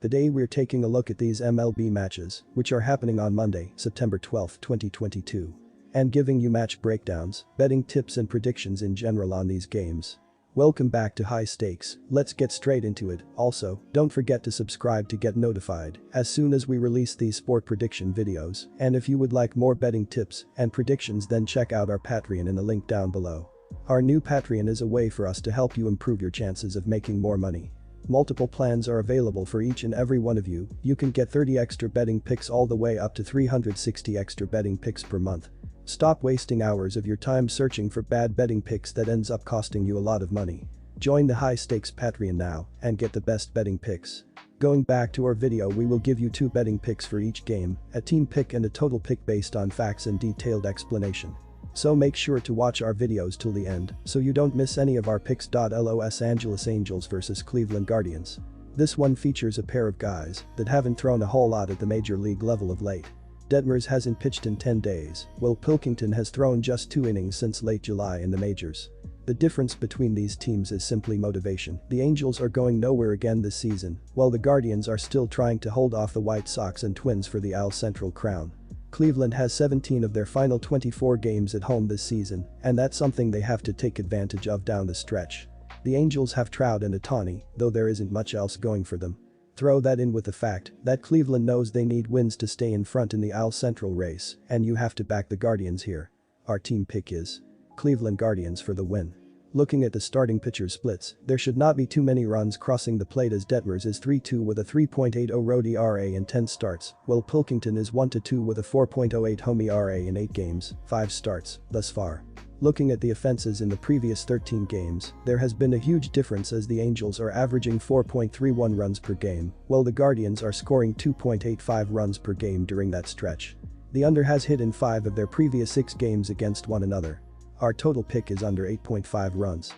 Today we're taking a look at these MLB matches, which are happening on Monday, September 12, 2022. And giving you match breakdowns, betting tips and predictions in general on these games. Welcome back to High Stakes, let's get straight into it. Also, don't forget to subscribe to get notified as soon as we release these sport prediction videos, and if you would like more betting tips and predictions, then check out our Patreon in the link down below. Our new Patreon is a way for us to help you improve your chances of making more money. Multiple plans are available for each and every one of you. You can get 30 extra betting picks all the way up to 360 extra betting picks per month. Stop wasting hours of your time searching for bad betting picks that ends up costing you a lot of money. Join the High Stakes Patreon now and get the best betting picks. Going back to our video, we will give you 2 betting picks for each game, a team pick and a total pick based on facts and detailed explanation. So make sure to watch our videos till the end so you don't miss any of our picks. Los Angeles Angels vs Cleveland Guardians. This one features a pair of guys that haven't thrown a whole lot at the major league level of late. Detmers hasn't pitched in 10 days, while Pilkington has thrown just 2 innings since late July in the majors. The difference between these teams is simply motivation. The Angels are going nowhere again this season, while the Guardians are still trying to hold off the White Sox and Twins for the AL Central crown. Cleveland has 17 of their final 24 games at home this season, and that's something they have to take advantage of down the stretch. The Angels have Trout and Ohtani, though there isn't much else going for them. Throw that in with the fact that Cleveland knows they need wins to stay in front in the AL Central race, and you have to back the Guardians here. Our team pick is Cleveland Guardians for the win. Looking at the starting pitcher splits, there should not be too many runs crossing the plate as Detmers is 3-2 with a 3.80 road ERA in 10 starts, while Pilkington is 1-2 with a 4.08 home ERA in 8 games, 5 starts, thus far. Looking at the offenses in the previous 13 games, there has been a huge difference as the Angels are averaging 4.31 runs per game, while the Guardians are scoring 2.85 runs per game during that stretch. The under has hit in 5 of their previous 6 games against one another. Our total pick is under 8.5 runs.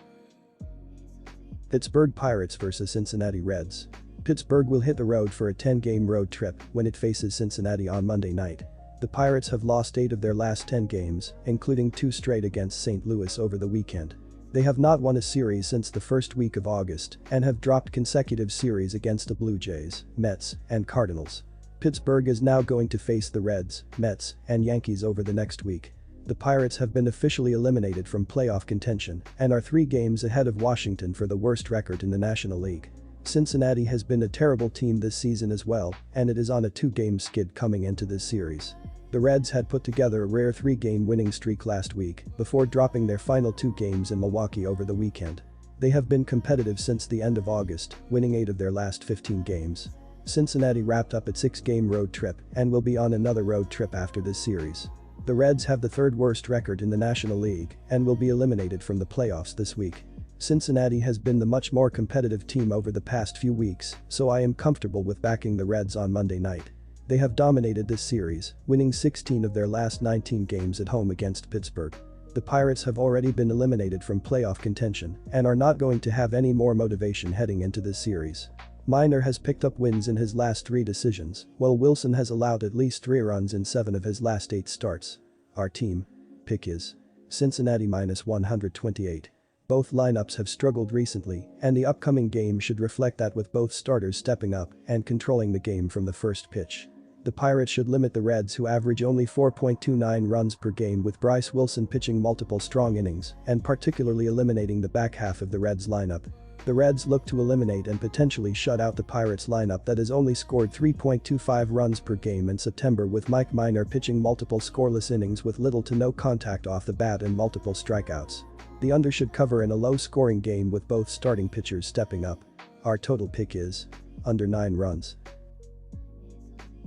Pittsburgh Pirates vs Cincinnati Reds. Pittsburgh will hit the road for a 10-game road trip when it faces Cincinnati on Monday night. The Pirates have lost 8 of their last 10 games, including 2 straight against St. Louis over the weekend. They have not won a series since the first week of August and have dropped consecutive series against the Blue Jays, Mets, and Cardinals. Pittsburgh is now going to face the Reds, Mets, and Yankees over the next week. The Pirates have been officially eliminated from playoff contention and are 3 games ahead of Washington for the worst record in the National League. Cincinnati has been a terrible team this season as well, and it is on a 2-game skid coming into this series. The Reds had put together a rare 3-game winning streak last week before dropping their final 2 games in Milwaukee over the weekend. They have been competitive since the end of August, winning 8 of their last 15 games. Cincinnati wrapped up its 6-game road trip and will be on another road trip after this series. The Reds have the 3rd worst record in the National League and will be eliminated from the playoffs this week. Cincinnati has been the much more competitive team over the past few weeks, so I am comfortable with backing the Reds on Monday night. They have dominated this series, winning 16 of their last 19 games at home against Pittsburgh. The Pirates have already been eliminated from playoff contention and are not going to have any more motivation heading into this series. Minor has picked up wins in his last 3 decisions, while Wilson has allowed at least 3 runs in 7 of his last 8 starts. Our team pick is Cincinnati -128. Both lineups have struggled recently, and the upcoming game should reflect that with both starters stepping up and controlling the game from the first pitch. The Pirates should limit the Reds, who average only 4.29 runs per game, with Bryce Wilson pitching multiple strong innings and particularly eliminating the back half of the Reds lineup. The Reds look to eliminate and potentially shut out the Pirates lineup that has only scored 3.25 runs per game in September, with Mike Minor pitching multiple scoreless innings with little to no contact off the bat and multiple strikeouts. The under should cover in a low-scoring game with both starting pitchers stepping up. Our total pick is under 9 runs.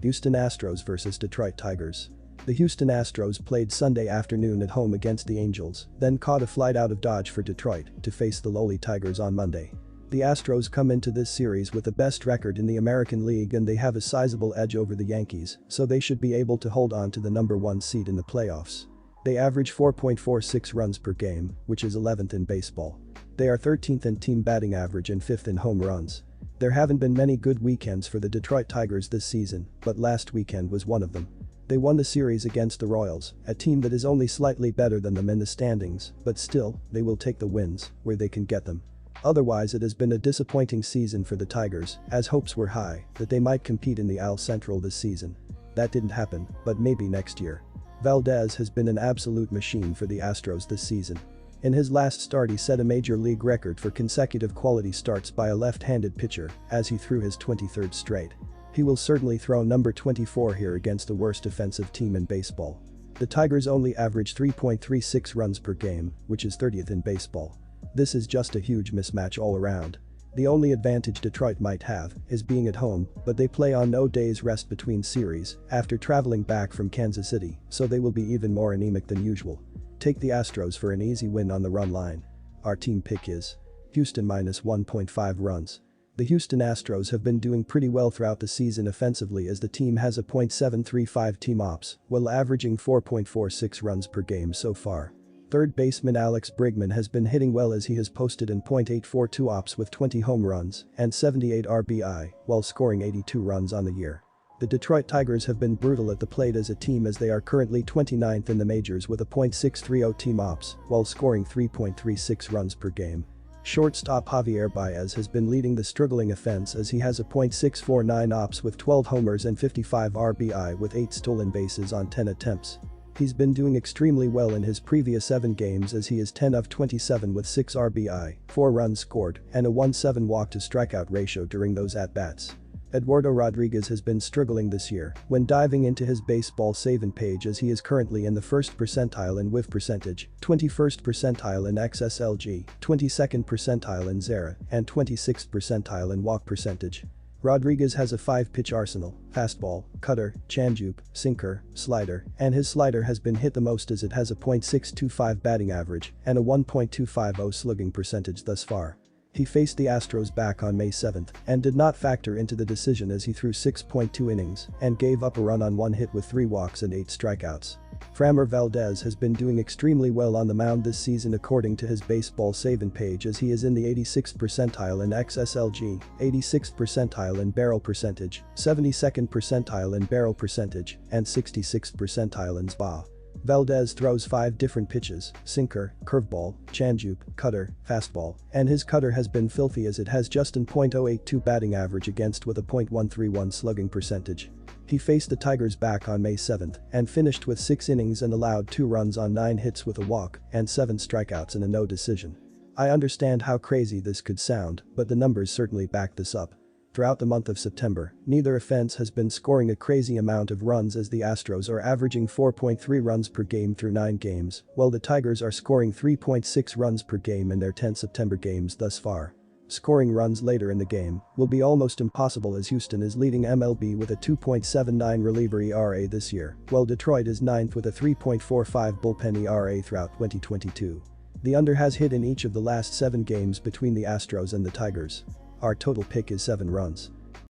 Houston Astros vs Detroit Tigers. The Houston Astros played Sunday afternoon at home against the Angels, then caught a flight out of Dodge for Detroit to face the lowly Tigers on Monday. The Astros come into this series with the best record in the American League, and they have a sizable edge over the Yankees, so they should be able to hold on to the number 1 seed in the playoffs. They average 4.46 runs per game, which is 11th in baseball. They are 13th in team batting average and 5th in home runs. There haven't been many good weekends for the Detroit Tigers this season, but last weekend was one of them. They won the series against the Royals, a team that is only slightly better than them in the standings, but still, they will take the wins where they can get them. Otherwise it has been a disappointing season for the Tigers, as hopes were high that they might compete in the AL Central this season. That didn't happen, but maybe next year. Valdez has been an absolute machine for the Astros this season. In his last start he set a major league record for consecutive quality starts by a left-handed pitcher as he threw his 23rd straight. He will certainly throw number 24 here against the worst defensive team in baseball. The Tigers only average 3.36 runs per game, which is 30th in baseball. This is just a huge mismatch all around. The only advantage Detroit might have is being at home, but they play on no days rest between series after traveling back from Kansas City, so they will be even more anemic than usual. Take the Astros for an easy win on the run line. Our team pick is Houston minus 1.5 runs. The Houston Astros have been doing pretty well throughout the season offensively as the team has a .735 team ops while averaging 4.46 runs per game so far. Third baseman Alex Bregman has been hitting well as he has posted in .842 ops with 20 home runs and 78 RBI while scoring 82 runs on the year. The Detroit Tigers have been brutal at the plate as a team as they are currently 29th in the majors with a .630 team ops while scoring 3.36 runs per game. Shortstop Javier Baez has been leading the struggling offense as he has a .649 ops with 12 homers and 55 RBI with 8 stolen bases on 10 attempts. He's been doing extremely well in his previous 7 games as he is 10 of 27 with 6 RBI, 4 runs scored, and a 1.7 walk-to-strikeout ratio during those at-bats. Eduardo Rodriguez has been struggling this year when diving into his baseball saving page as he is currently in the 1st percentile in whiff percentage, 21st percentile in XSLG, 22nd percentile in XERA, and 26th percentile in walk percentage. Rodriguez has a 5-pitch arsenal: fastball, cutter, changeup, sinker, slider, and his slider has been hit the most as it has a .625 batting average and a 1.250 slugging percentage thus far. He faced the Astros back on May 7th and did not factor into the decision as he threw 6.2 innings and gave up a run on 1 hit with 3 walks and 8 strikeouts. Framber Valdez has been doing extremely well on the mound this season according to his baseball saving page as he is in the 86th percentile in XSLG, 86th percentile in barrel percentage, 72nd percentile in barrel percentage, and 66th percentile in SBA. Valdez throws 5 different pitches: sinker, curveball, changeup, cutter, fastball, and his cutter has been filthy as it has just an .082 batting average against with a .131 slugging percentage. He faced the Tigers back on May 7th and finished with 6 innings and allowed 2 runs on 9 hits with a walk and 7 strikeouts and a no decision. I understand how crazy this could sound, but the numbers certainly back this up. Throughout the month of September, neither offense has been scoring a crazy amount of runs as the Astros are averaging 4.3 runs per game through 9 games, while the Tigers are scoring 3.6 runs per game in their 10 September games thus far. Scoring runs later in the game will be almost impossible as Houston is leading MLB with a 2.79 reliever ERA this year, while Detroit is 9th with a 3.45 bullpen ERA throughout 2022. The under has hit in each of the last 7 games between the Astros and the Tigers. Our total pick is 7 runs.